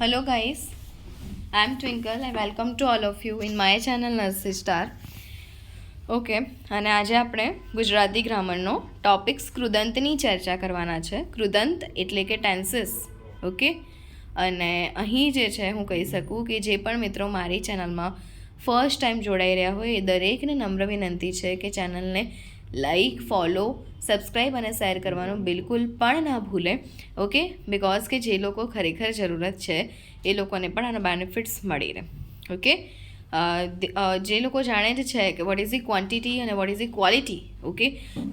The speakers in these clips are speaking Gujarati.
Hello guys, I am Twinkle and welcome to all of you in my channel Nursery Star. Okay, અને આજે આપણે ગુજરાતી ગ્રામરનો ટોપિક્સ કૃદંતની ચર્ચા કરવાના છે. કૃદંત એટલે કે ટેન્સીસ. ઓકે, અને અહીં જે છે હું કહી શકું કે જે પણ મિત્રો મારી ચેનલમાં ફર્સ્ટ ટાઈમ જોડાઈ રહ્યા હોય એ દરેકને નમ્ર વિનંતી છે કે ચેનલને લાઈક, ફોલો, સબસ્ક્રાઈબ અને શેર કરવાનું બિલકુલ પણ ના ભૂલે. ઓકે, બિકોઝ કે જે લોકો ખરેખર જરૂરત છે એ લોકોને પણ આના બેનિફિટ્સ મળી રહે. ઓકે, જે લોકો જાણે જ છે કે વોટ ઇઝ ધી ક્વોન્ટિટી અને what is the quality okay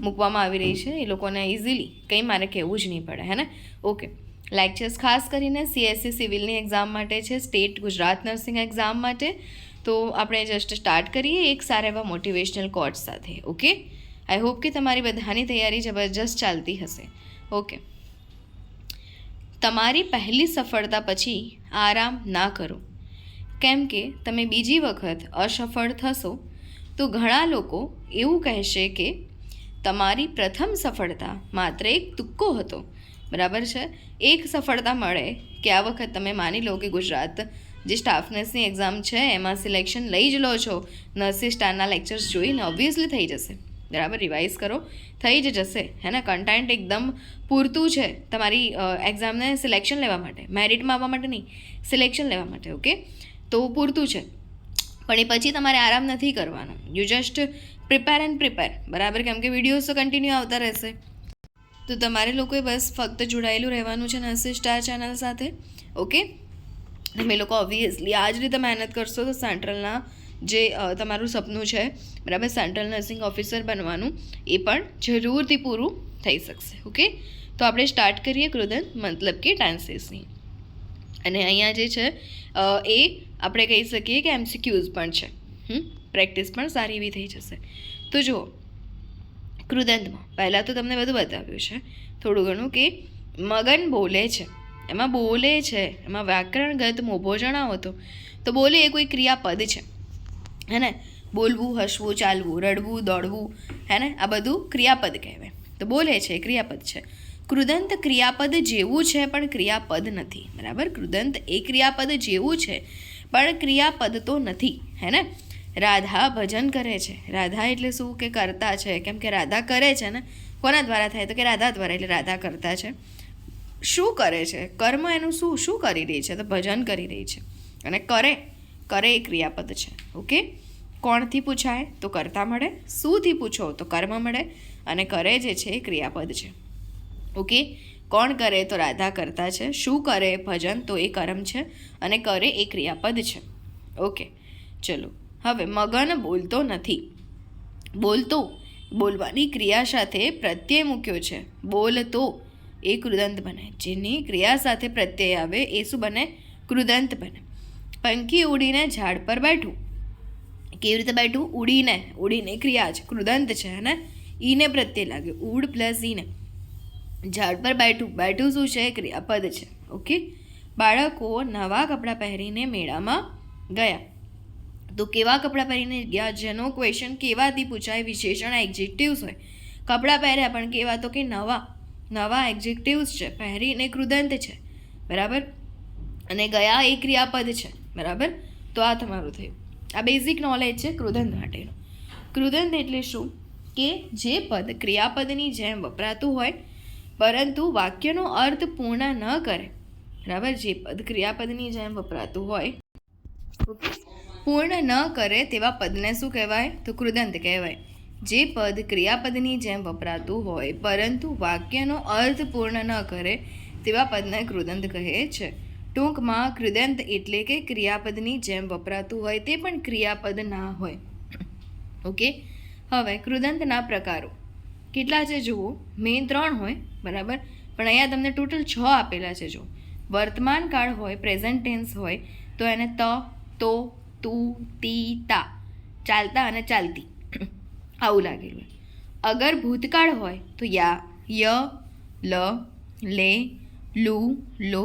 મૂકવામાં આવી રહી છે એ લોકોને ઇઝીલી કંઈ મારે કહેવું જ નહીં પડે, હે ને. ઓકે, લેક્ચર્સ ખાસ કરીને CSC સિવિલની એક્ઝામ માટે છે, સ્ટેટ ગુજરાત નર્સિંગ એક્ઝામ માટે. તો આપણે જસ્ટ સ્ટાર્ટ કરીએ એક સારા એવા મોટિવેશનલ કોટ્સ સાથે. ઓકે, આઈ હોપ કે તમારી બધાની તૈયારી જબરજસ્ત ચાલતી હશે. ઓકે, તમારી પહેલી સફળતા પછી આરામ ના કરો, કેમ કે તમે બીજી વખત અસફળ થશો તો ઘણા લોકો એવું કહેશે કે તમારી પ્રથમ સફળતા માત્ર એક તુક્કો હતો. બરાબર છે, એક સફળતા મળે કે આ વખત તમે માની લો કે ગુજરાત જે સ્ટાફ નર્સની એક્ઝામ છે એમાં સિલેક્શન લઈ જ લો છો. નર્સરી સ્ટારના લેક્ચર્સ જોઈને ઓબ્વિયસલી થઈ જશે. બરાબર, રિવાઇઝ કરો, થઈ જ જશે, હે ને. કન્ટેન્ટ એકદમ પૂરતું છે તમારી એક્ઝામને સિલેક્શન લેવા માટે, મેરિટમાં આવવા માટે નહીં, સિલેક્શન લેવા માટે. ઓકે, તો પૂરતું છે, પણ એ પછી તમારે આરામ નથી કરવાનો. You just prepare and prepare. બરાબર, કેમ કે વિડીયોઝ તો કન્ટિન્યુ આવતા રહેશે. તો તમારે લોકોએ બસ ફક્ત જોડાયેલું રહેવાનું છે નર્સરી સ્ટાર ચેનલ સાથે. ઓકે, તમે લોકો ઓબ્વિયસલી આ જ રીતે મહેનત કરશો તો સેન્ટ્રલના જે તમારું સપનું છે, બરાબર, સેન્ટ્રલ નર્સિંગ ઓફિસર બનવાનું, એ પણ જરૂરથી પૂરું થઈ શકશે. ઓકે, તો આપણે સ્ટાર્ટ કરીએ કૃદંત મતલબ કે ટેન્સીસની. અને અહીંયા જે છે એ આપણે કહી શકીએ કે MCQs પણ છે, પ્રેક્ટિસ પણ સારી એવી થઈ જશે. તો જુઓ, કૃદંતમાં પહેલાં તો તમને બધું બતાવ્યું છે થોડું ઘણું કે મગન બોલે છે, એમાં બોલે છે, એમાં વ્યાકરણગત મોભો જણાવો તો બોલે એ કોઈ ક્રિયાપદ છે, હે ને. બોલવું, હસવું, ચાલવું, રડવું, દોડવું, હે ને, આ બધું ક્રિયાપદ કહેવાય. તો બોલે છે એ ક્રિયાપદ છે. કૃદંત ક્રિયાપદ જેવું છે પણ ક્રિયાપદ નથી. બરાબર, કૃદંત એ ક્રિયાપદ જેવું છે પણ ક્રિયાપદ તો નથી, હે ને. રાધા ભજન કરે છે. રાધા એટલે શું કે કરતા છે, કેમ કે રાધા કરે છે ને. કોના દ્વારા થાય તો કે રાધા દ્વારા, એટલે રાધા કરતા છે. શું કરે છે? કર્મ એનું શું કરી રહી છે? તો ભજન કરી રહી છે. અને કરે એ ક્રિયાપદ છે. ઓકે, કોણથી પૂછાય તો કર્તા મળે, શુંથી પૂછો તો કર્મ મળે, અને કરે જે છે એ ક્રિયાપદ છે. ઓકે, કોણ કરે તો રાધા કરતા છે, શું કરે ભજન તો એ કર્મ છે, અને કરે એ ક્રિયાપદ છે. ઓકે, ચલો હવે મગન બોલતો નથી. બોલવાની ક્રિયા સાથે પ્રત્યય મૂક્યો છે. બોલતો એ કૃદંત બને. જેની ક્રિયા સાથે પ્રત્યય આવે એ શું બને? કૃદંત બને. પંખી ઉડીને ઝાડ પર બેઠું. કેવી રીતે બેઠું? ઉડીને ક્રિયા છે, કૃદંત છે, ને ઈને પ્રત્યય લાગે, ઉડ પ્લસ ઈને. ઝાડ પર બેઠું શું છે? ક્રિયાપદ છે. ઓકે, બાળકો નવા કપડાં પહેરીને મેળામાં ગયા. તો કેવા કપડાં પહેરીને ગયા? જેનો ક્વેશ્ચન કેવાથી પૂછાય, વિશેષણ એક્ઝેક્ટિવ્સ હોય. કપડાં પહેર્યા પણ કેવા તો કે નવા એક્ઝેક્ટિવ્સ છે, પહેરીને કૃદંત છે. બરાબર, અને ગયા એ ક્રિયાપદ છે. બરાબર, તો આ તમારું થયું. આ બેઝિક નોલેજ છે કૃદંત માટેનું. કૃદંત એટલે શું કે જે પદ ક્રિયાપદની જેમ વપરાતું હોય પરંતુ વાક્યનો અર્થ પૂર્ણ ન કરે. બરાબર, જે પદ ક્રિયાપદની જેમ વપરાતું હોય, પૂર્ણ ન કરે તેવા પદને શું કહેવાય? તો કૃદંત કહેવાય. જે પદ ક્રિયાપદની જેમ વપરાતું હોય પરંતુ વાક્યનો અર્થ પૂર્ણ ન કરે તેવા પદને કૃદંત કહે છે. ટૂંકમાં કૃદંત એટલે કે ક્રિયાપદની જેમ વપરાતું હોય તે પણ ક્રિયાપદ ના હોય. ઓકે, હવે કૃદંતના પ્રકારો કેટલા છે જુઓ. મેઇન 3 હોય, બરાબર, પણ અહીંયા તમને ટોટલ 6 આપેલા છે. જો વર્તમાન કાળ હોય, પ્રેઝન્ટ ટેન્સ હોય, તો એને તો, તું, તી, તા, ચાલતા અને ચાલતી આવું લાગેલું હોય. અગર ભૂતકાળ હોય તો ય, લ, લે, લુ, લો,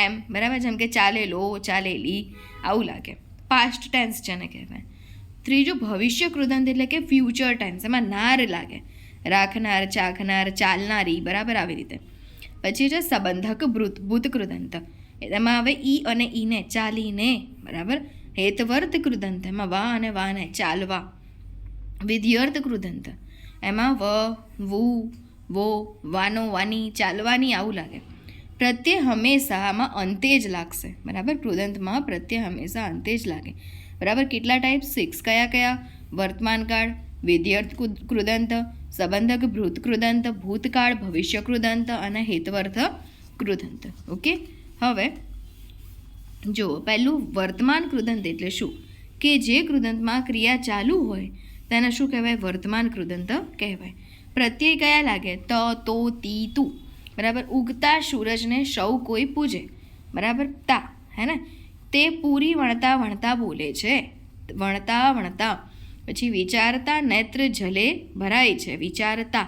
એમ. બરાબર, જેમ કે ચાલેલો, ચાલેલી આવું લાગે. પાસ્ટ ટેન્સ જેને કહેવાય. ત્રીજું ભવિષ્ય કૃદંત એટલે કે ફ્યુચર ટેન્સ, એમાં નાર લાગે, રાખનાર, ચાખનાર, ચાલનારી. બરાબર, આવી રીતે. પછી છે સંબંધક ભૂત કૃદંત, એમાં હવે ઈ અને ઈને ચાલીને, બરાબર. હેતવર્ત કૃદંત એમાં વા અને વાને ચાલવા. વિધ્યર્થ કૃદંત એમાં વ, વુ, વો, વાનો, વાની, ચાલવાની આવું લાગે. પ્રત્યય હંમેશા આમાં અંતે જ લાગશે, બરાબર. કૃદંતમાં પ્રત્યય હંમેશા અંતે જ લાગે, બરાબર. કેટલા ટાઈપ? 6. કયા કયા? વર્તમાનકાળ, વિધ્યર્થ કૃદંત, સંબંધક ભૂત કૃદંત, ભૂતકાળ, ભવિષ્ય કૃદંત અને હેતવર્થ કૃદંત. ઓકે. હવે જુઓ, પહેલું વર્તમાન કૃદંત એટલે શું? કે જે કૃદંતમાં ક્રિયા ચાલુ હોય તેને શું કહેવાય? વર્તમાન કૃદંત કહેવાય. પ્રત્યય કયા લાગે? ત, તો, તી, તું, બરાબર. ઉગતા સૂરજને સૌ કોઈ પૂજે, બરાબર. તા, હે ને? તે પૂરી વણતા વણતા બોલે છે, વણતા વણતા. પછી વિચારતા નેત્ર જલે ભરાય છે, વિચારતા.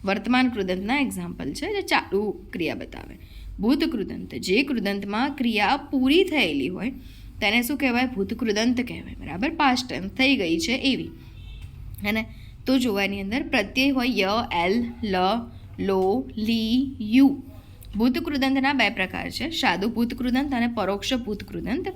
વર્તમાન કૃદંતના એક્ઝામ્પલ છે જે ચાલુ ક્રિયા બતાવે. ભૂત કૃદંત, જે કૃદંતમાં ક્રિયા પૂરી થયેલી હોય તેને શું કહેવાય? ભૂત કૃદંત કહેવાય, બરાબર. પાસ્ટ ટેન્સ થઈ ગઈ છે એવી, હે ને? તો જોવાની અંદર પ્રત્યય હોય ય, એલ, લ, લો, લી, યુ. ભૂત કૃદંતના 2 પ્રકાર છે, સાદુ ભૂત કૃદંત અને પરોક્ષ ભૂત કૃદંત.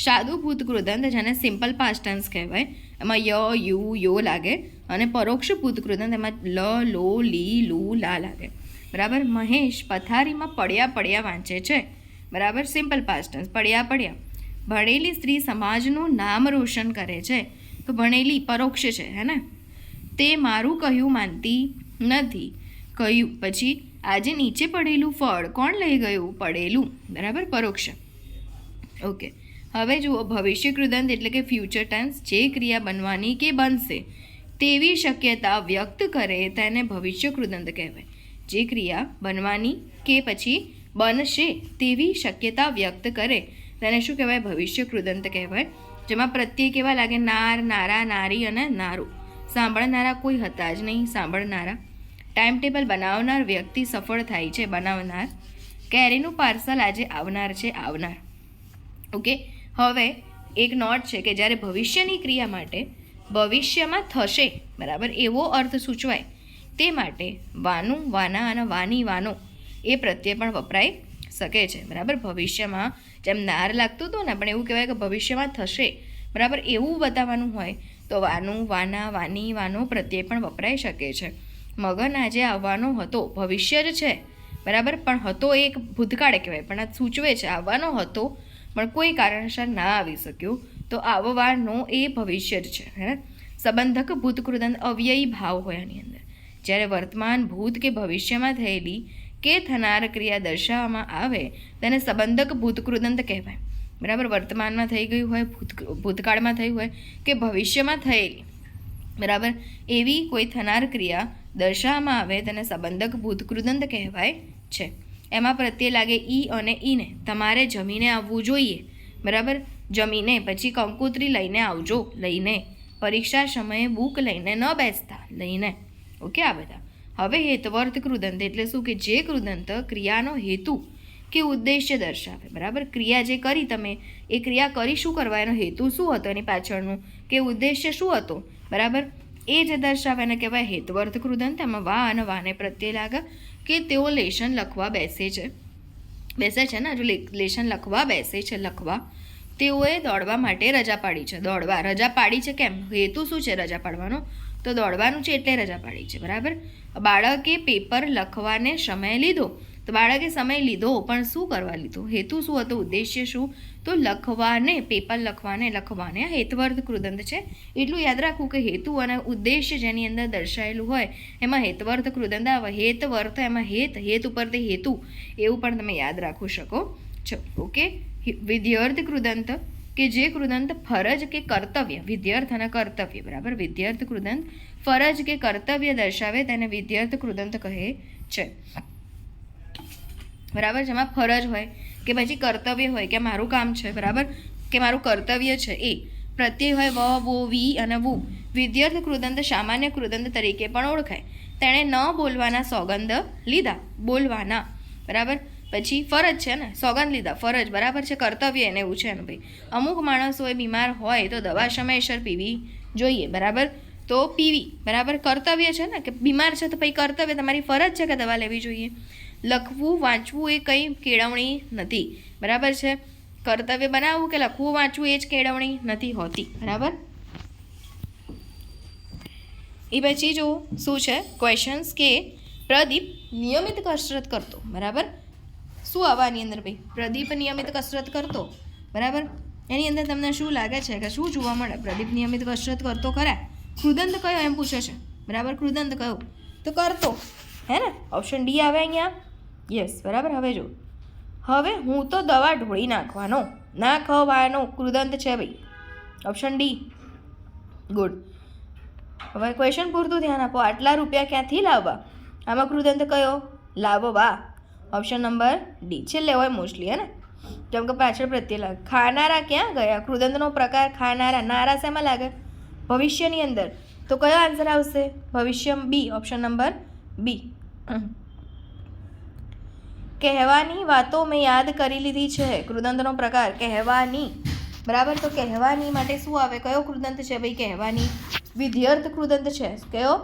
સાદુ ભૂત કૃદંત જેને સિમ્પલ પાસ્ટ ટેન્સ કહેવાય, એમાં ય, યુ, યો લાગે. અને પરોક્ષ ભૂત કૃદંત એમાં લ, લો, લી, લુ, લા લાગે, બરાબર. મહેશ પથારીમાં પડ્યા પડ્યા વાંચે છે, બરાબર. સિમ્પલ પાસ્ટ ટેન્સ, પડ્યા પડ્યા. ભણેલી સ્ત્રી સમાજનું નામ રોશન કરે છે, તો ભણેલી પરોક્ષ છે, હે ને? તે મારું કહ્યું માનતી નથી, કહ્યું. પછી આજે નીચે પડેલું ફળ કોણ લઈ ગયું? પડેલું, બરાબર. પરોક્ષ. ઓકે. હવે જુઓ, ભવિષ્ય કૃદંત એટલે કે ફ્યુચર ટેન્સ, જે ક્રિયા બનવાની કે બનશે તેવી શક્યતા વ્યક્ત કરે તેને ભવિષ્ય કૃદંત કહેવાય. જે ક્રિયા બનવાની કે પછી બનશે તેવી શક્યતા વ્યક્ત કરે તેને શું કહેવાય? ભવિષ્ય કૃદંત કહેવાય. જેમાં પ્રત્યય કેવા લાગે? નાર, નારા, નારી અને નારું. સાંભળનારા કોઈ હતા જ નહીં, સાંભળનારા. ટાઈમ ટેબલ બનાવનાર વ્યક્તિ સફળ થાય છે, બનાવનાર. કેરીનું પાર્સલ આજે આવનાર છે, આવનાર. ઓકે. હવે એક નોટ છે કે જ્યારે ભવિષ્યની ક્રિયા માટે ભવિષ્યમાં થશે, બરાબર, એવો અર્થ સૂચવાય તે માટે વાનું, વાના અને વાની, વાનો એ પ્રત્યય પણ વપરાઈ શકે છે, બરાબર. ભવિષ્યમાં જેમ નાર લાગતું હતું ને, પણ એવું કહેવાય કે ભવિષ્યમાં થશે, બરાબર, એવું બતાવવાનું હોય તો વાનું, વાના, વાની, વાનો પ્રત્યય પણ વપરાઈ શકે છે. મગન આજે આવવાનો હતો, ભવિષ્ય જ છે, બરાબર, પણ હતો એક ભૂતકાળ કહેવાય, પણ આ સૂચવે છે આવવાનો હતો પણ કોઈ કારણસર ના આવી શક્યો, તો આવવાનો એ ભવિષ્ય જ છે, હે. સંબંધક ભૂત કૃદંત અવ્યયી ભાવ હોય આની અંદર. જ્યારે વર્તમાન, ભૂત કે ભવિષ્યમાં થયેલી કે થનાર ક્રિયા દર્શાવવામાં આવે તેને સંબંધક ભૂત કૃદંત કહેવાય, બરાબર. વર્તમાનમાં થઈ ગયું હોય, ભૂતકાળમાં થયું હોય કે ભવિષ્યમાં થયેલી, બરાબર, એવી કોઈ થનાર ક્રિયા દર્શાવવામાં આવે તેને સંબંધક ભૂત કૃદંત કહેવાય છે. એમાં પ્રત્યય લાગે ઈ અને ઈને. તમારે જમીને આવવું જોઈએ, બરાબર. જમીને. પછી કંકોત્રી લઈને આવજો, લઈને. પરીક્ષા સમયે બુક લઈને ન બેસતા, લઈને. ઓકે. આ બધા. હવે હેતવર્ત કૃદંત એટલે શું? કે જે કૃદંત ક્રિયાનો હેતુ કે ઉદ્દેશ્ય દર્શાવે, બરાબર. ક્રિયા જે કરી તમે, એ ક્રિયા કરી શું કરવા, એનો હેતુ શું હતો એની પાછળનું, કે ઉદ્દેશ્ય શું હતો, બરાબર, એ જે દર્શાવે એને કહેવાય હેતવર્ત કૃદંત. એમાં વા અને વાને પ્રત્યય લાગે કે તેઓ લેશન લખવા બેસે છે ને, જો લેશન લખવા બેસે છે, લખવા. તેઓએ દોડવા માટે રજા પાડી છે, દોડવા. રજા પાડી છે કેમ? હેતુ શું છે રજા પાડવાનો? તો દોડવાનું છે એટલે રજા પાડી છે, બરાબર. બાળકે પેપર લખવાને સમય લીધો, તો બાળકે સમય લીધો પણ શું કરવા લીધો? હેતુ શું હતો? ઉદ્દેશ્ય શું? તો લખવાને, પેપર લખવાને હેતવર્ત કૃદંત છે. એટલું યાદ રાખવું કે હેતુ અને ઉદ્દેશ્ય જેની અંદર દર્શાયેલું હોય એમાં હેતવર્ત કૃદંત આવે. હેતવર્ત એમાં હેત ઉપરથી હેતુ, એવું પણ તમે યાદ રાખી શકો છો. ઓકે. વિધ્યર્થ કૃદંત કે જે કૃદંત ફરજ કે કર્તવ્ય, વિધ્યર્થ અને કર્તવ્ય, બરાબર. વિધ્યર્થ કૃદંત ફરજ કે કર્તવ્ય દર્શાવે તેને વિધ્યર્થ કૃદંત કહે છે, બરાબર. જેમાં ફરજ હોય કે પછી કર્તવ્ય હોય કે મારું કામ છે, બરાબર, કે મારું કર્તવ્ય છે, એ પ્રત્યય હોય વ, વો, વી અને વું. વિધ્યર્થ કૃદંત સામાન્ય કૃદંત તરીકે પણ ઓળખાય. તેણે ન બોલવાના સોગંદ લીધા, બોલવાના, બરાબર. પછી ફરજ છે ને, સોગંદ લીધા, ફરજ, બરાબર છે. કર્તવ્ય એને એવું છે ને ભાઈ, અમુક માણસો એ બીમાર હોય તો દવા સમયસર પીવી જોઈએ, બરાબર, તો પીવી, બરાબર. કર્તવ્ય છે ને, કે બીમાર છે તો પછી કર્તવ્ય, તમારી ફરજ છે કે દવા લેવી જોઈએ. લખવું વાંચવું એ કંઈ કેળવણી નથી, બરાબર છે. કર્તવ્ય બનાવવું કે લખવું વાંચવું એ જ કેળવણી નથી હોતી, બરાબર. એ પછી જો શું છે ક્વેશ્ચન્સ કે પ્રદીપ નિયમિત કસરત કરતો, બરાબર. શું આવવાની અંદર ભાઈ? પ્રદીપ નિયમિત કસરત કરતો, બરાબર. એની અંદર તમને શું લાગે છે કે શું જોવા મળે? પ્રદીપ નિયમિત કસરત કરતો ખરા? કૃદંત કયો એમ પૂછે છે, બરાબર. કૃદંત કયો? તો કરતો, હે ને? ઓપ્શન ડી આવે અહીંયા. યસ, બરાબર. હવે જો, હવે હું તો દવા ઢોળી નાખવાનો કૃદંત છે ભાઈ, ઓપ્શન ડી. ગુડ. હવે ક્વેશ્ચન પૂરતું ધ્યાન આપો. આટલા રૂપિયા ક્યાંથી લાવવા? આમાં કૃદંત કયો? લાવવા. Option number D. છેલ્લે હોય મોસ્ટલી, હે ને? જેમ કે પાછળ પ્રત્યે લાગે. ખાનારા ક્યાં ગયા? કૃદંતનો પ્રકાર ખાનારા. નારા શેમાં લાગે? ભવિષ્યની અંદર. તો કયો આન્સર આવશે? ભવિષ્ય. બી. Option number B. કહેવાની વાતો મેં યાદ કરી લીધી છે. કૃદંતનો પ્રકાર કહેવાની, બરાબર. તો કહેવાની માટે શું આવે? કયો કૃદંત છે ભાઈ? કહેવાની. વિધ્યર્થ કૃદંત છે. કયો?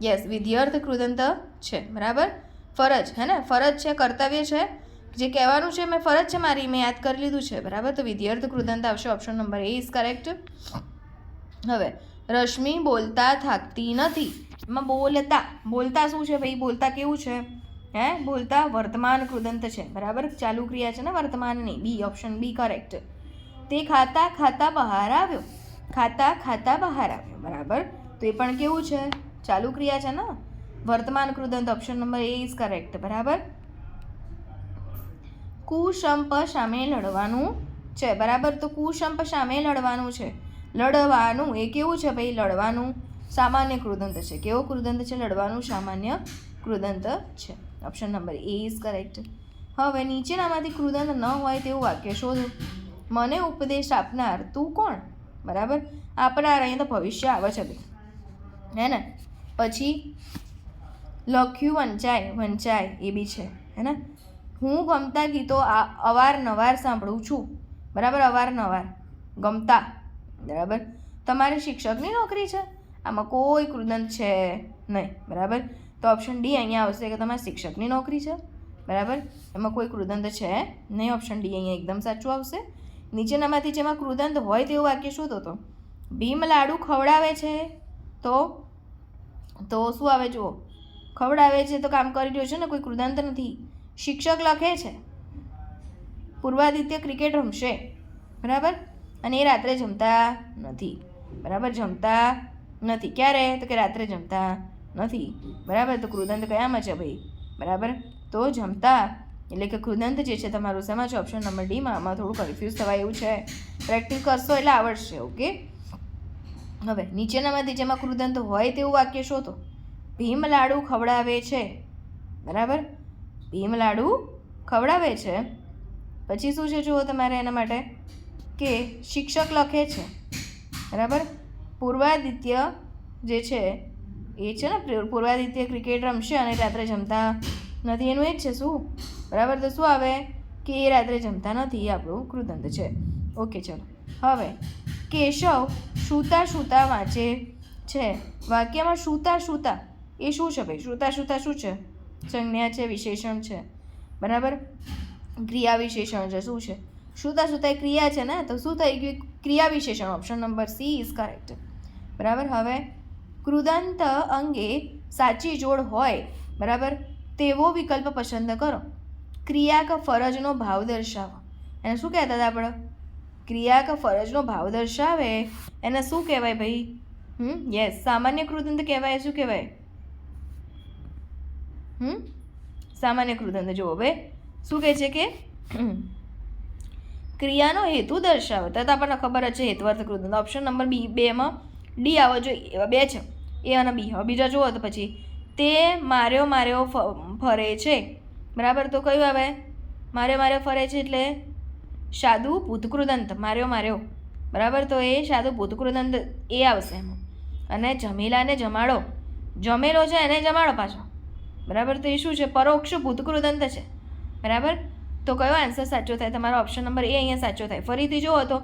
યસ, વિધ્યર્થ કૃદંત છે, બરાબર. ફરજ, હે ને? ફરજ છે, કર્તવ્ય છે, જે કહેવાનું છે મેં ફરજ છે મારી, મેં યાદ કરી લીધું છે, બરાબર. તો વિધ્યર્થ કૃદંત આવશે. Option number A is correct. હવે રશ્મિ બોલતા થાકતી નથી. એમાં બોલતા શું છે ભાઈ? બોલતા કેવું છે? હે, બોલતા વર્તમાન કૃદંત છે, બરાબર. ચાલુ ક્રિયા છે ને, વર્તમાનની. બી. Option B correct. તે ખાતા ખાતા બહાર આવ્યો. ખાતા બહાર આવ્યો, બરાબર. તો એ પણ કેવું છે? ચાલુ ક્રિયા છે ને, વર્તમાન કૃદંત. Option number A is correct, બરાબર. કુસંપ સામે લડવાનું છે, બરાબર. તો કુસંપ સામે લડવાનું છે. લડવાનું એ કેવું છે ભાઈ? લડવાનું સામાન્ય કૃદંત છે. કેવો કૃદંત છે? લડવાનું સામાન્ય કૃદંત છે. Option number A is correct. હવે નીચેનામાંથી કૃદંત ન હોય તેવું વાક્ય શોધો. મને ઉપદેશ આપનાર તું કોણ? બરાબર. આપનાર અહીંયા તો ભવિષ્ય આવે છે ભાઈ, હે ને? પછી લખ્યું વંચાય એ બી છે, હે ને? હું ગમતા ગીતો અવારનવાર સાંભળું છું, બરાબર. અવારનવાર ગમતા, બરાબર. તમારે શિક્ષકની નોકરી છે. આમાં કોઈ કૃદંત છે નહીં, બરાબર. તો ઓપ્શન ડી અહીંયા આવશે કે તમારે શિક્ષકની નોકરી છે, બરાબર. એમાં કોઈ કૃદંત છે નહીં. ઓપ્શન ડી અહીંયા એકદમ સાચું આવશે. નીચેનામાંથી જેમાં કૃદંત હોય તેવું વાક્ય શોધો. તો ભીમ લાડુ ખવડાવે છે, તો શું આવે? જુઓ, ખવડાવે છે તો કામ કરી રહ્યો છે ને, કોઈ કૃદંત નથી. શિક્ષક લખે છે, પૂર્વાદિત્ય ક્રિકેટ રમશે, બરાબર. અને એ રાત્રે જમતા નથી, બરાબર. જમતા નથી ક્યારે? તો કે રાત્રે જમતા નથી, બરાબર. તો કૃદંત કયામાં છે ભાઈ? બરાબર. તો જમતા એટલે કે કૃદંત જે છે તમારું શેમાં છે? ઓપ્શન નંબર ડીમાં. આમાં થોડું કન્ફ્યુઝ થવાય એવું છે. પ્રેક્ટિસ કરશો એટલે આવડશે, ઓકે. હવે નીચેનામાંથી જેમાં કૃદંત હોય તેવું વાક્ય શોધો. ભીમ લાડુ ખવડાવે છે, બરાબર. ભીમ લાડુ ખવડાવે છે. પછી શું છે જુઓ તમારે એના માટે કે શિક્ષક લખે છે, બરાબર. પૂર્વાદિત્ય જે છે એ છે ને, પૂર્વાદિત્ય ક્રિકેટ રમશે અને રાત્રે જમતા નથી, એનું એ જ છે શું? બરાબર. તો શું આવે કે એ રાત્રે જમતા નથી, એ આપણું કૃદંત છે, ઓકે. ચલો હવે કેશવ સૂતા વાંચે છે. વાક્યમાં સૂતા એ શું છે ભાઈ? સૂતા શું છે? સંજ્ઞા છે, વિશેષણ છે, બરાબર. ક્રિયા વિશેષણ છે. શું છે? સૂતા એ ક્રિયા છે ને, તો શું થઈ ગયું? ક્રિયા વિશેષણ. Option number she is correct, બરાબર. હવે કૃદંત અંગે સાચી જોડ હોય, બરાબર, તેવો વિકલ્પ પસંદ કરો. ક્રિયા કે ફરજનો ભાવ દર્શાવો. એને શું કહેતા હતા આપણે? ક્રિયા કે ફરજનો ભાવ દર્શાવે એને શું કહેવાય ભાઈ? યસ, સામાન્ય કૃદંત કહેવાય. શું કહેવાય? સામાન્ય કૃદંત. જુઓ હવે શું કહે છે કે ક્રિયાનો હેતુ દર્શાવે, તો આપણને ખબર જ છે હેતુઅર્થ કૃદંત. ઓપ્શન નંબર બી, 2માં ડી આવવો જોઈએ. એવા 2 છે, એ અને બી. હવે બીજા જુઓ તો પછી તે માર્યો ફરે છે, બરાબર. તો કયું આવે? માર્યો ફરે છે એટલે સાદું ભૂતકૃદંત. માર્યો, બરાબર. તો એ સાદું ભૂતકૃદંત એ આવશે એમાં. અને જમેલાને જમાડો, જમેલો છે એને જમાડો પાછો, બરાબર. તો એ શું છે? પરોક્ષ ભૂતકૃદંત છે, બરાબર. તો કયો આન્સર સાચો થાય? તમારો ઓપ્શન નંબર એ અહીંયા સાચો થાય. ફરીથી જુઓ તો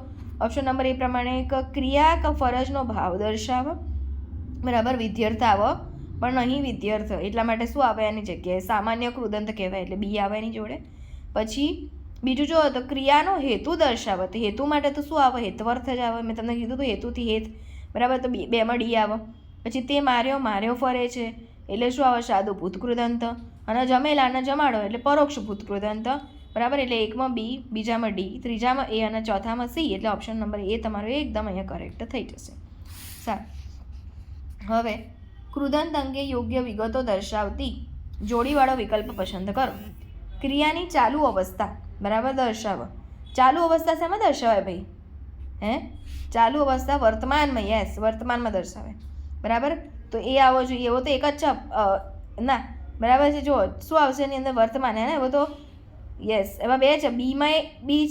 ઓપ્શન નંબર એ પ્રમાણે ક્રિયા કે ફરજનો ભાવ દર્શાવો, બરાબર. વિધ્યર્થ આવો પણ અહીં વિદ્યાર્થ એટલા માટે શું આવે એની જગ્યાએ સામાન્ય કૃદંત કહેવાય, એટલે બી આવે એની જોડે. પછી બીજું જો તો ક્રિયાનો હેતુ દર્શાવે, તો હેતુ માટે તો શું આવે? હેતવર્થ જ આવે. મેં તમને કીધું તો હેતુથી હેત, બરાબર, તો બેમાં ડી આવે. પછી તે માર્યો ફરે છે એટલે શું આવે? સાદું ભૂતકૃદંત. અને જમેલા અને જમાડો એટલે પરોક્ષ ભૂતકૃદંત, બરાબર. એટલે એકમાં બી, બીજામાં ડી, ત્રીજામાં એ અને ચોથામાં સી, એટલે ઓપ્શન નંબર એ તમારો એકદમ અહીંયા કરેક્ટ થઈ જશે. સારું, હવે કૃદંત અંગે યોગ્ય વિગતો દર્શાવતી જોડીવાળો વિકલ્પ પસંદ કરો. ક્રિયાની ચાલુ અવસ્થા, બરાબર, દર્શાવો. ચાલુ અવસ્થા શેમાં દર્શાવાય ભાઈ? ચાલુ અવસ્થા વર્તમાનમાં, યસ, વર્તમાનમાં દર્શાવે, બરાબર. તો એ આવવો જોઈએ, એવો તો એક જ છે ના, બરાબર છે. જો શું આવશે એની અંદર? વર્તમાન, હે ને? એવો તો યસ, એમાં બે છે. બીમાં બી,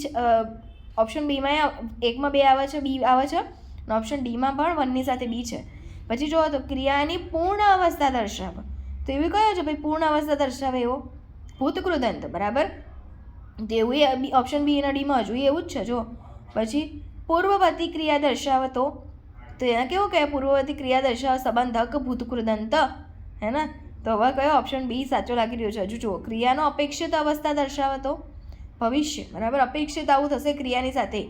ઓપ્શન બીમાં એકમાં બે આવે છે, બી આવે છે, અને ઓપ્શન ડીમાં પણ વનની સાથે બી છે. પછી જુઓ તો ક્રિયાની પૂર્ણ અવસ્થા દર્શાવે, તો એવી કયો છે ભાઈ પૂર્ણ અવસ્થા દર્શાવે? એવો ભૂતકૃદંત, બરાબર. તો એવું એ ઓપ્શન બી અને ડીમાં હજુ એવું જ છે. જો પછી પૂર્વવર્તી ક્રિયા દર્શાવે, તો એને કેવું કહે? પૂર્વવર્તી ક્રિયા દર્શાવે સંબંધક ભૂતકૃદંત, હે ને? તો હવે કયો ઓપ્શન બી સાચો લાગી રહ્યો છે? હજુ જુઓ, ક્રિયાનો અપેક્ષિત અવસ્થા દર્શાવે, તો ભવિષ્ય, બરાબર. અપેક્ષિત આવું થશે ક્રિયાની સાથે,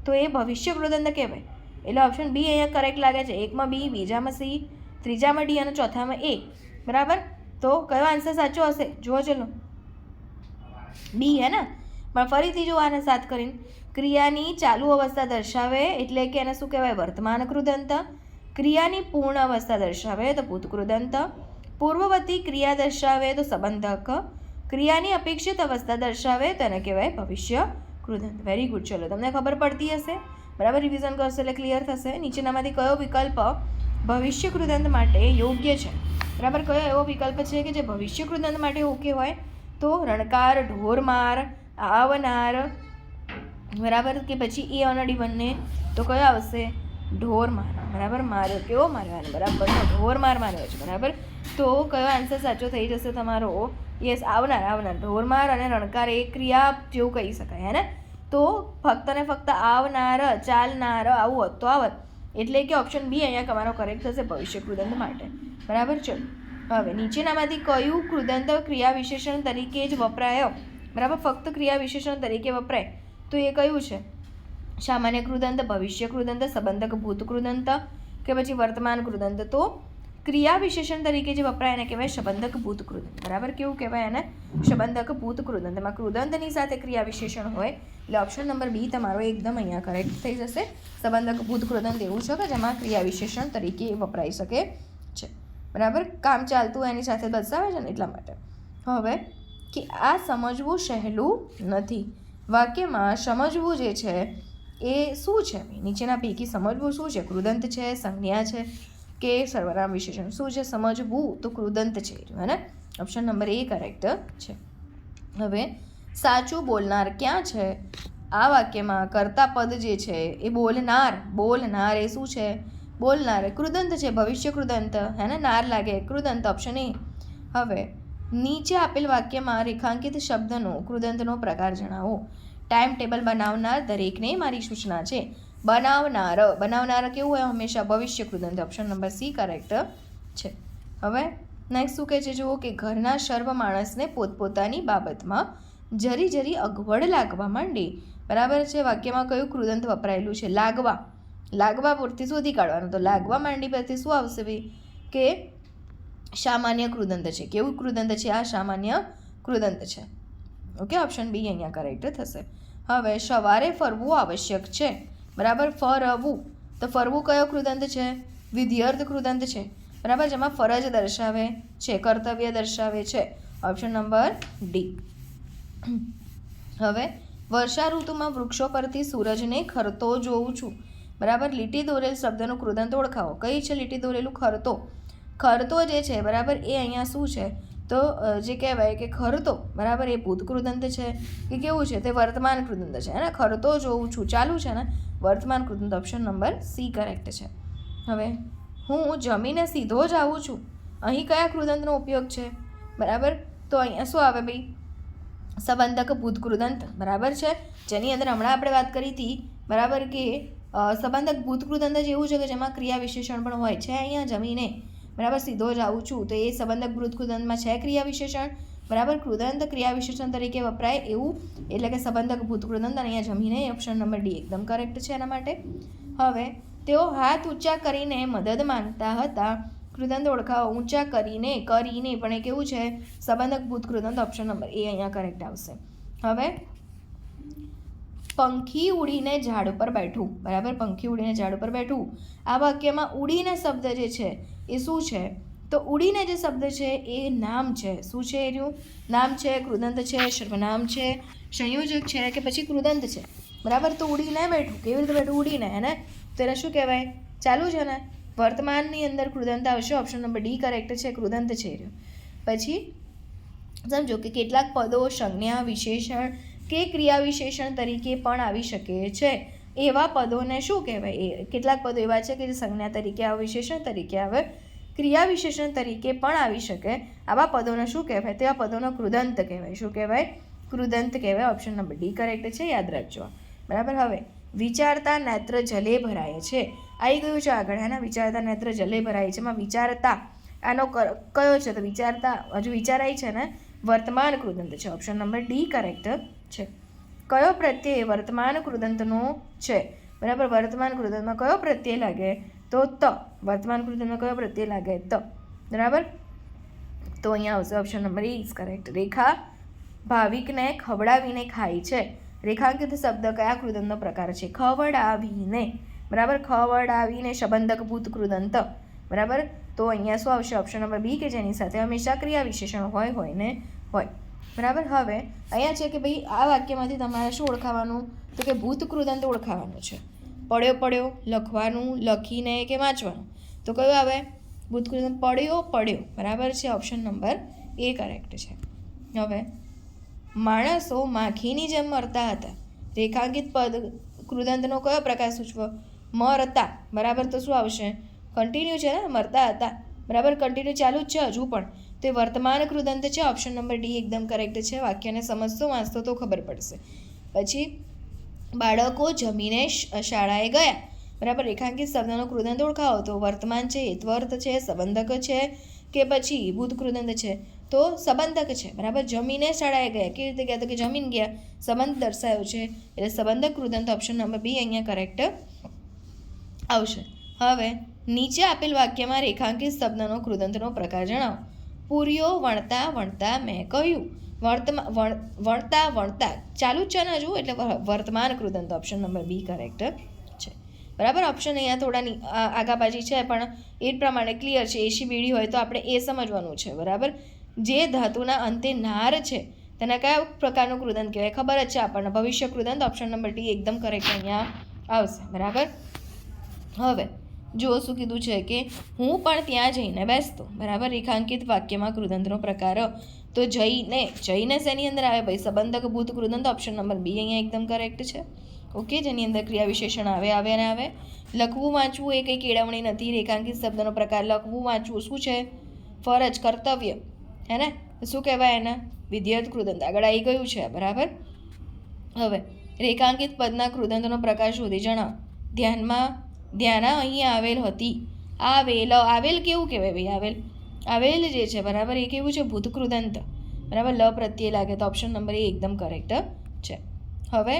તો એ ભવિષ્ય કૃદંત કહેવાય. એટલે ઓપ્શન બી અહીંયા કરેક્ટ લાગે છે. એકમાં બી, બીજામાં સી, ત્રીજામાં ડી અને ચોથામાં એ, બરાબર. તો કયો આન્સર સાચો હશે? જુઓ ચલો, બી, હે ને? પણ ફરીથી જો આને સાથ કરીને, ક્રિયાની ચાલુ અવસ્થા દર્શાવે એટલે કે એને શું કહેવાય? વર્તમાન કૃદંત. ક્રિયાની પૂર્ણ અવસ્થા દર્શાવે તો ભૂતકૃદંત. પૂર્વવર્તી ક્રિયા દર્શાવે તો સંબંધક. ક્રિયાની અપેક્ષિત અવસ્થા દર્શાવે તો એને કહેવાય ભવિષ્ય કૃદંત. Very good. ચલો, તમને ખબર પડતી હશે, બરાબર. રિવિઝન કરશો એટલે ક્લિયર થશે. નીચેનામાંથી કયો વિકલ્પ ભવિષ્ય કૃદંત માટે યોગ્ય છે? બરાબર, કયો એવો વિકલ્પ છે કે જે ભવિષ્ય કૃદંત માટે ઓકે હોય? તો રણકાર, ઢોરમાર, આવનાર, બરાબર, કે પછી એ અને ડી બંને. તો કયો આવશે? ઢોરમાર, બરાબર. માર્યો, કેવો મારવાનો? બરાબર, ઢોરમાર માર્યો છે, બરાબર. તો કયો આન્સર સાચો થઈ જશે તમારો? યસ, આવનાર. ઢોરમાર અને રણકાર એ ક્રિયા જેવું કહી શકાય, હે ને? તો ફક્ત ને ફક્ત આવનાર, ચાલનાર આવું હોત તો આવત, એટલે કે ઓપ્શન બી અહીંયા તમારો કરેક્ટ થશે ભવિષ્ય કૃદંત માટે, બરાબર. ચલો, હવે નીચેનામાંથી કયું કૃદંત ક્રિયા વિશેષણ તરીકે જ વપરાયો? બરાબર, ફક્ત ક્રિયા વિશેષણ તરીકે વપરાય, તો એ કયું છે? સામાન્ય કૃદંત, ભવિષ્ય કૃદંત, સંબંધક ભૂતકૃદંત, કે પછી વર્તમાન કૃદંત? તો ક્રિયા વિશેષણ તરીકે જે વપરાય એને કહેવાય સંબંધક ભૂતકૃદંત, બરાબર. કેવું કહેવાય એને? સંબંધક ભૂતકૃદંત. એમાં કૃદંતની સાથે ક્રિયા વિશેષણ હોય, એટલે ઓપ્શન નંબર બી તમારો એકદમ અહીંયા કરેક્ટ થઈ જશે. સંબંધક ભૂતકૃદંત એવું છે કે જેમાં ક્રિયા વિશેષણ તરીકે વપરાઈ શકે છે, બરાબર. કામ ચાલતું એની સાથે દર્શાવે છે ને, એટલા માટે. હવે કે આ સમજવું સહેલું નથી. વાક્યમાં સમજવું જે છે એ શું છે? નીચેના પૈકી સમજવું શું છે? કૃદંત છે, સંજ્ઞા છે, કે સર્વનામ વિશેષણ? શું છે સમજવું? તો કૃદંત છે, હે ને? ઓપ્શન નંબર એ કરેક્ટ છે. હવે સાચું બોલનાર ક્યાં છે? આ વાક્યમાં કર્તા પદ જે છે એ બોલનાર એ શું છે? બોલનાર કૃદંત છે, ભવિષ્ય કૃદંત, હે ને? નાર લાગે, કૃદંત, ઓપ્શન એ. હવે નીચે આપેલ વાક્યમાં રેખાંકિત શબ્દનો કૃદંતનો પ્રકાર જણાવો. ટાઈમ ટેબલ બનાવનાર દરેકને મારી સૂચના છે. બનાવનાર કેવું હોય? હંમેશા ભવિષ્ય કૃદંત, ઓપ્શન નંબર સી કરેક્ટ છે. હવે નેક્સ્ટ શું કહે છે? જુઓ કે ઘરના સર્વ માણસને પોતપોતાની બાબતમાં જરી અગવડ લાગવા માંડી, બરાબર છે. વાક્યમાં કયું કૃદંત વપરાયેલું છે? લાગવા પરથી શોધી કાઢવાનું. તો લાગવા માંડી પરથી શું આવશે ભાઈ? કે સામાન્ય કૃદંત છે. કેવું કૃદંત છે? આ સામાન્ય કૃદંત છે. ઓકે, ઓપ્શન બી અહીંયા કરેક્ટ થશે. હવે સવારે ફરવું આવશ્યક છે, બરાબર. ફરવું, તો ફરવું કયો કૃદંત છે? વિધ્યર્થ કૃદંત છે, બરાબર. જેમાં ફરજ દર્શાવે છે, કર્તવ્ય દર્શાવે છે, ઓપ્શન નંબર ડી. હવે વર્ષા ઋતુમાં વૃક્ષો પરથી સૂરજને ખરતો જોઉં છું, બરાબર. લીટી દોરેલ શબ્દનું કૃદંત ઓળખાવો. કઈ છે લીટી દોરેલું? ખરતો જે છે, બરાબર, એ અહીંયા શું છે? તો જે કહેવાય કે ખરતો, બરાબર, એ ભૂતકૃદંત છે કે કેવું છે? તે વર્તમાન કૃદંત છે, હે ને? ખરતો જોઉં છું ચાલુ છે ને, વર્તમાન કૃદંત, ઓપ્શન નંબર સી કરેક્ટ છે. હવે હું જમીને સીધો જ આવું છું, અહીં કયા કૃદંતનો ઉપયોગ છે? બરાબર, તો અહીંયા શું આવે ભાઈ? સંબંધક ભૂતકૃદંત, બરાબર છે, જેની અંદર હમણાં આપણે વાત કરી હતી, બરાબર, કે સંબંધક ભૂતકૃદંત જ એવું છે કે જેમાં ક્રિયા વિશેષણ પણ હોય છે. અહીંયા જમીને, બરાબર, સીધો જ આવું છું તો એ સંબંધક ભૂત કૃદંતમાં છે ક્રિયા વિશેષણ, બરાબર. કૃદંત ક્રિયા વિશેષણ તરીકે વપરાય એવું, એટલે કે સંબંધક ભૂત કૃદંત, અને અહીંયા જમીને ઓપ્શન નંબર ડી એકદમ કરેક્ટ છે એના માટે. હવે તેઓ હાથ ઊંચા કરીને મદદ માંગતા હતા. કૃદંત ઓળખાવો, ઊંચા કરીને પણ એ કેવું છે સંબંધક ભૂત કૃદંત, ઓપ્શન નંબર એ અહીંયા કરેક્ટ આવશે. હવે પંખી ઉડીને ઝાડ ઉપર બેઠું, બરાબર, પંખી ઉડીને ઝાડ ઉપર બેઠું. આ વાક્યમાં ઉડીને શબ્દ જે છે એ શું છે? તો ઉડીને જે શબ્દ છે એ નામ છે. શું છે એ રહ્યું? નામ છે, કૃદંત છે, સર્વનામ છે, સંયોજક છે કે પછી કૃદંત છે, બરાબર. તો ઉડીને બેઠું, કેવી રીતે બેઠું? ઉડીને, હે ને? તો એને શું કહેવાય? ચાલુ છે ને, વર્તમાનની અંદર કૃદંત આવશે, ઓપ્શન નંબર ડી કરેક્ટ છે, કૃદંત છે એ રહ્યું. પછી સમજો કે કેટલાક પદો સંજ્ઞા, વિશેષણ કે ક્રિયા વિશેષણ તરીકે પણ આવી શકે છે. એવા પદોને શું કહેવાય? એ કેટલાક પદો એવા છે કે જે સંજ્ઞા તરીકે આવે, વિશેષણ તરીકે આવે, ક્રિયા વિશેષણ તરીકે પણ આવી શકે. આવા પદોને શું કહેવાય? તેવા પદોનો કૃદંત કહેવાય. શું કહેવાય? કૃદંત કહેવાય. ઓપ્શન નંબર ડી કરેક્ટ છે, યાદ રાખજો, બરાબર. હવે વિચારતા નેત્ર જલે ભરાય છે, આવી ગયું છે આગળ, હે ને? વિચારતા નેત્ર જલે ભરાય છે. એમાં વિચારતા આનો કયો છે? તો વિચારતા હજુ વિચારાય છે ને, વર્તમાન કૃદંત છે, ઓપ્શન નંબર ડી કરેક્ટ છે. કયો પ્રત્યય વર્તમાન કૃદંતનો છે? બરાબર, વર્તમાન કૃદંતમાં કયો પ્રત્યય લાગે? તો ત. વર્તમાન કૃદંતમાં કયો પ્રત્યય લાગે? ત, બરાબર. તો અહીંયા આવશે option number A is correct. Rekha ભાવિકને ખવડાવીને ખાય છે. રેખાંકિત શબ્દ કયા કૃદંતનો પ્રકાર છે? ખવડાવીને, બરાબર. ખવડાવીને સંબંધક ભૂત કૃદંત, બરાબર. તો અહીંયા શું આવશે? ઓપ્શન નંબર બી, કે જેની સાથે હંમેશા ક્રિયા વિશેષણ હોય ને હોય, બરાબર. હવે અહીંયા છે કે ભાઈ આ વાક્યમાંથી તમારે શું ઓળખાવાનું? તો કે ભૂત કૃદંત ઓળખાવાનું છે. પડ્યો લખવાનું, લખીને કે વાંચવાનું. તો કયું આવે? ભૂત કૃદંત પડ્યો, બરાબર છે, ઓપ્શન નંબર એ કરેક્ટ છે. હવે માણસો માખીની જેમ મરતા હતા. રેખાંકિત પદ કૃદંતનો કયો પ્રકાર સૂચવો? મરતા, બરાબર. તો શું આવશે? કન્ટિન્યુ છે ને, મરતા હતા, બરાબર, કન્ટિન્યુ ચાલુ જ છે હજુ પણ. તે વર્તમાન કૃદંત છે, ઓપ્શન નંબર ડી એકદમ કરેક્ટ છે. વાક્યને સમજતો વાંચતો તો ખબર પડશે. પછી બાળકો જમીને શાળાએ ગયા, બરાબર. રેખાંકિત શબ્દનો કૃદંત ઓળખાવો. તો વર્તમાન છે, હેત્વર્થ છે, સંબંધક છે કે પછી ભૂત કૃદંત છે? તો સંબંધક છે, બરાબર. જમીને શાળાએ ગયા, કેવી રીતે ગયા? તો કે જમીન ગયા, સંબંધ દર્શાયો છે, એટલે સંબંધક કૃદંત, ઓપ્શન નંબર બી અહીંયા કરેક્ટ આવશે. હવે નીચે આપેલ વાક્યમાં રેખાંકિત શબ્દનો કૃદંતનો પ્રકાર જણાવો. પૂર્યો વણતા મેં કહ્યું. વણતા ચાલુ જ છે ને હજુ, એટલે વર્તમાન કૃદંત, ઓપ્શન નંબર બી કરેક્ટ છે, બરાબર. ઓપ્શન અહીંયા થોડા આગાબાજી છે પણ એ જ પ્રમાણે ક્લિયર છે. એસી બીડી હોય તો આપણે એ સમજવાનું છે, બરાબર. જે ધાતુના અંતે નાર છે તેના કયા પ્રકારનું કૃદંત કહેવાય? ખબર જ છે આપણને, ભવિષ્ય કૃદંત, ઓપ્શન નંબર ડી એકદમ કરેક્ટ અહીંયા આવશે, બરાબર. હવે જુઓ શું કીધું છે કે હું પણ ત્યાં જઈને બેસતો, બરાબર. રેખાંકિત વાક્યમાં કૃદંતનો પ્રકાર તો જઈને શેની અંદર આવે ભાઈ? સંબંધક ભૂત કૃદંત, ઓપ્શન નંબર બી અહીંયા એકદમ કરેક્ટ છે, ઓકે. જેની અંદર ક્રિયા વિશેષણ આવે. લખવું વાંચવું એ કંઈ કેળવણી નથી. રેખાંકિત શબ્દનો પ્રકાર લખવું વાંચવું શું છે? ફરજ, કર્તવ્ય, હે ને? શું કહેવાય એને? વિધેયત કૃદંત. આગળ આવી ગયું છે, બરાબર. હવે રેખાંકિત પદના કૃદંતનો પ્રકાર શોધી જણાવો. ધ્યાના અહીં આવેલ હતી. આવેલ કેવું કહેવાય ભાઈ? આવેલ જે છે, બરાબર, એ કેવું છે? ભૂત કૃદંત, બરાબર. લ પ્રત્યે લાગે તો ઓપ્શન નંબર એ એકદમ કરેક્ટ છે. હવે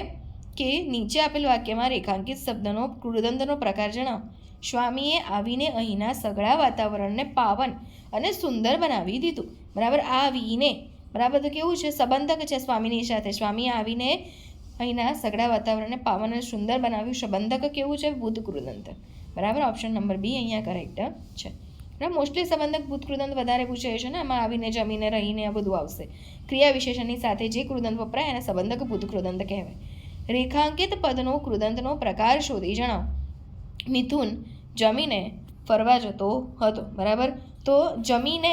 કે નીચે આપેલ વાક્યમાં રેખાંકિત શબ્દનો કૃદંતનો પ્રકાર જણાવો. સ્વામીએ આવીને અહીંના સઘળા વાતાવરણને પાવન અને સુંદર બનાવી દીધું, બરાબર. આવીને, બરાબર, તો કેવું છે? સંબંધક છે સ્વામીની સાથે. સ્વામીએ આવીને અહીંના સઘળા વાતાવરણને પાવન અને સુંદર બનાવ્યું. સંબંધક કેવું છે? ભૂત કૃદંત, બરાબર. ઓપ્શન નંબર બી અહીંયા કરેક્ટ છે, બરાબર. મોસ્ટલી સંબંધક ભૂત કૃદંત વધારે પૂછાય છે ને, આમાં આવીને, જમીને, રહીને આ બધું આવશે. ક્રિયા વિશેષણની સાથે જે કૃદંત વપરાય એને સંબંધક ભૂત કૃદંત કહેવાય. રેખાંકિત પદનો કૃદંતનો પ્રકાર શોધી જણાવો. મિથુન જમીને ફરવા જતો હતો, બરાબર. તો જમીને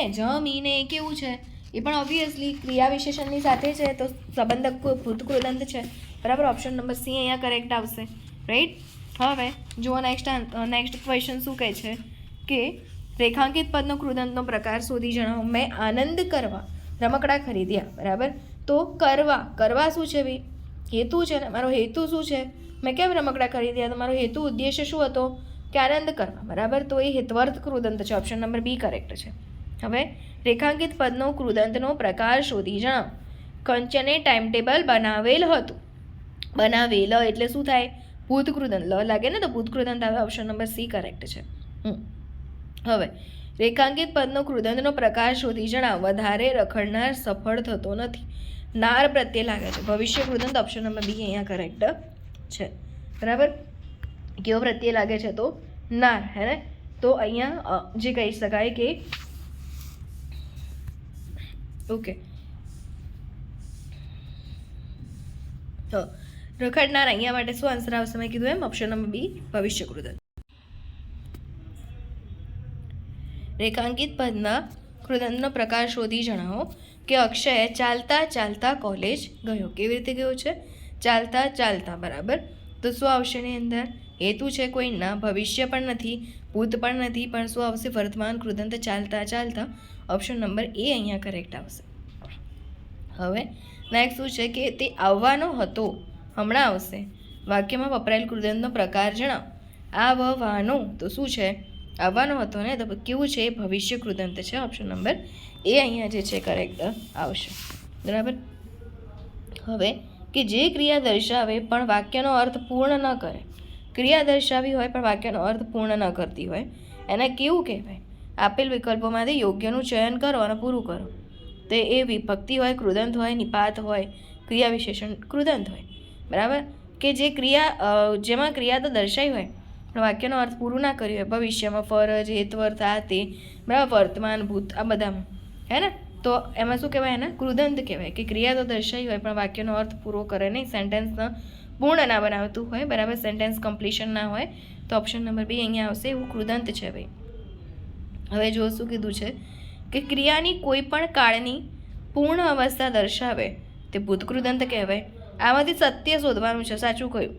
કેવું છે? એ પણ ઓબ્વિયસલી ક્રિયા વિશેષણની સાથે છે, તો સંબંધક ભૂત કૃદંત છે, બરાબર. ઓપ્શન નંબર સી અહીંયા કરેક્ટ આવશે, રાઈટ. હવે જુઓ નેક્સ્ટ ક્વેશ્ચન શું કહે છે કે રેખાંકિત પદનો કૃદંતનો પ્રકાર શોધી જણાવો. મેં આનંદ કરવા રમકડા ખરીદ્યા, બરાબર. તો કરવા શું છે ભાઈ? હેતુ છે ને. મારો હેતુ શું છે? મેં કેમ રમકડા ખરીદ્યા? તો મારો હેતુ ઉદ્દેશ્ય શું હતો કે આનંદ કરવા, બરાબર. તો એ હિતવર્ત કૃદંત છે. ઓપ્શન નંબર બી કરેક્ટ છે. હવે રેખાંકિત પદનો કૃદંતનો પ્રકાર શોધી જણાવો. કંચને ટાઈમ ટેબલ બનાવેલ હતું. બનાવેલ એટલે શું થાય? ભૂતકૃદંત. લ લાગે ને તો ભૂતકૃદંત આવે. ઓપ્શન નંબર સી કરેક્ટ છે. હવે રેખાંકિત પદનો કૃદંતનો પ્રકાર શોધી જણાવો. વધારે રખડનાર સફળ થતો નથી. નાર પ્રત્યે લાગે છે. ભવિષ્ય કૃદંત. ઓપ્શન નંબર બી અહીંયા કરેક્ટ છે, બરાબર. કેવો પ્રત્યે લાગે છે? તો નાર, હે ને. તો અહીંયા જે કહી શકાય કે ઓકે, તો રખડનાર અહીંયા માટે શું આન્સર આવશે? મેં કીધું એમ ઓપ્શન નંબર બી ભવિષ્ય કૃદંત. રેખાંકિત પદના કૃદંતનો પ્રકાર શોધી જણાવો કે અક્ષય ચાલતા ચાલતા કોલેજ ગયો. કેવી રીતે ગયો છે? ચાલતા ચાલતા, બરાબર. તો શું આવશે એની અંદર? હેતુ છે કોઈના, ભવિષ્ય પણ નથી, ભૂત પણ નથી, પણ શું આવશે? વર્તમાન કૃદંત ચાલતા ચાલતા. ઓપ્શન નંબર એ અહીંયા કરેક્ટ આવશે. હવે નેક્સ્ટ શું છે કે તે આવવાનો હતો, હમણાં આવશે. વાક્યમાં વપરાયેલ કૃદંતનો પ્રકાર જણાવો. આવવાનો તો શું છે? આવવાનો હતો ને, તો કેવું છે? ભવિષ્ય કૃદંત છે. ઓપ્શન નંબર એ અહીંયા જે છે કરેક્ટ આવશે, બરાબર. હવે કે જે ક્રિયા દર્શાવે પણ વાક્યનો અર્થ પૂર્ણ ન કરે. ક્રિયા દર્શાવી હોય પણ વાક્યનો અર્થ પૂર્ણ ન કરતી હોય, એને કેવું કહેવાય? આપેલ વિકલ્પોમાંથી યોગ્યનું ચયન કરો અને પૂરું કરો. તો એ વિભક્તિ હોય, કૃદંત હોય, નિપાત હોય, ક્રિયા વિશેષણ કૃદંત હોય, બરાબર. કે જે ક્રિયા જેમાં ક્રિયા તો દર્શાવી હોય પણ વાક્યનો અર્થ પૂરું ના કર્યું હોય. ભવિષ્યમાં ફરજ, હેતવર્થ, આ તે, બરાબર, વર્તમાન, ભૂત, આ બધામાં, હે ને. તો એમાં શું કહેવાય? એને કૃદંત કહેવાય. કે ક્રિયા તો દર્શાવી હોય પણ વાક્યનો અર્થ પૂરો કરે નહીં, સેન્ટેન્સનો પૂર્ણ ના બનાવતું હોય, બરાબર, સેન્ટેન્સ કમ્પ્લીશન ના હોય. તો ઓપ્શન નંબર બી અહીંયા આવશે. એવું કૃદંત છે ભાઈ. હવે જો શું કીધું છે કે ક્રિયાની કોઈ પણ કાળની પૂર્ણ અવસ્થા દર્શાવે તે ભૂતકૃદંત કહેવાય. આમાંથી સત્ય શોધવાનું છે, સાચું કહ્યું,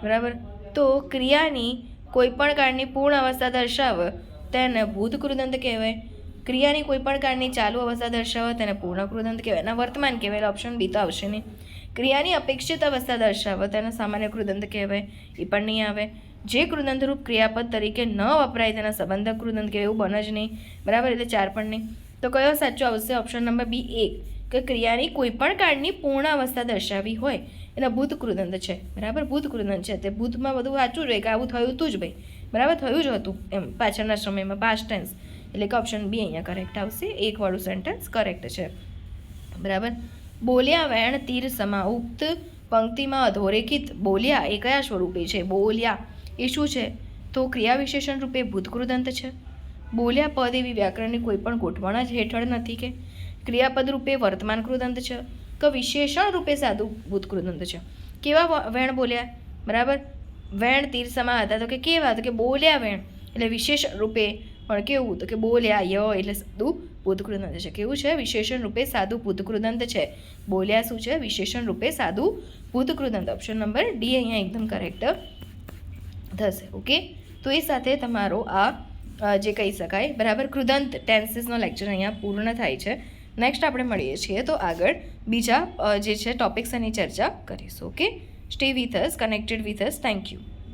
બરાબર. તો ક્રિયાની કોઈ પણ કાળની પૂર્ણ અવસ્થા દર્શાવે તેને ભૂતકૃદંત કહેવાય. ક્રિયાની કોઈ પણ કાળની ચાલુ અવસ્થા દર્શાવે તેને પૂર્ણ કૃદંત કહેવાય. એના વર્તમાન કહેવાય. ઓપ્શન બી તો આવશે નહીં. ક્રિયાની અપેક્ષિત અવસ્થા દર્શાવે તેને સામાન્ય કૃદંત કહેવાય. એ પણ નહીં આવે. જે કૃદંતરૂપ ક્રિયાપદ તરીકે ન વપરાય તેના સંબંધક કૃદંત કહેવાય. એવું બને જ નહીં, બરાબર. એટલે 4 પણ નહીં. તો કયો સાચો આવશે? ઓપ્શન નંબર બી 1, કે ક્રિયાની કોઈ પણ કાળની પૂર્ણ અવસ્થા દર્શાવી હોય એના ભૂતકૃદંત છે, બરાબર. ભૂતકૃદંત છે તે ભૂતમાં બધું વાંચવું જોઈએ કે આવું થયું હતું જ ભાઈ, બરાબર, થયું જ હતું એમ પાછળના સમયમાં, પાસ્ટ ટેન્સ. એટલે કે ઓપ્શન બી અહીંયા કરેક્ટ આવશે. 1 વાળું સેન્ટેન્સ કરેક્ટ છે, બરાબર. બોલ્યા વેણ તીર સમા. ઉક્ત પંક્તિમાં અધોરેખિત બોલ્યા એ કયા સ્વરૂપે છે? બોલ્યા એ શું છે? તો ક્રિયા વિશેષણ રૂપે ભૂતકૃદંત છે. બોલ્યા પદ એવી વ્યાકરણની કોઈ પણ ગોઠવણ જ હેઠળ નથી. કે ક્રિયાપદ રૂપે વર્તમાન કૃદંત છે કે વિશેષણ રૂપે સાદું ભૂતકૃદંત છે? કેવા વેણ બોલ્યા, બરાબર. વેણ તીર સમા હતા તો કે કેવા? તો કે બોલ્યા વેણ એટલે વિશેષણ રૂપે, પણ કેવું? તો કે બોલ્યા ય એટલે સાદું ભૂતકૃદંત છે. કેવું છે? વિશેષણ રૂપે સાદું ભૂતકૃદંત છે. બોલ્યા શું છે? વિશેષણ રૂપે સાદું ભૂતકૃદંત. ઓપ્શન નંબર ડી અહીંયા એકદમ કરેક્ટ થશે. ઓકે, તો એ સાથે તમારો આ જે કહી શકાય, બરાબર, કૃદંત ટેન્સીસનો લેક્ચર અહીંયા પૂર્ણ થાય છે. નેક્સ્ટ આપણે મળીએ છીએ તો આગળ બીજા જે છે ટોપિક્સ એની ચર્ચા કરીશું. Okay, stay with us, connected with us. Thank you.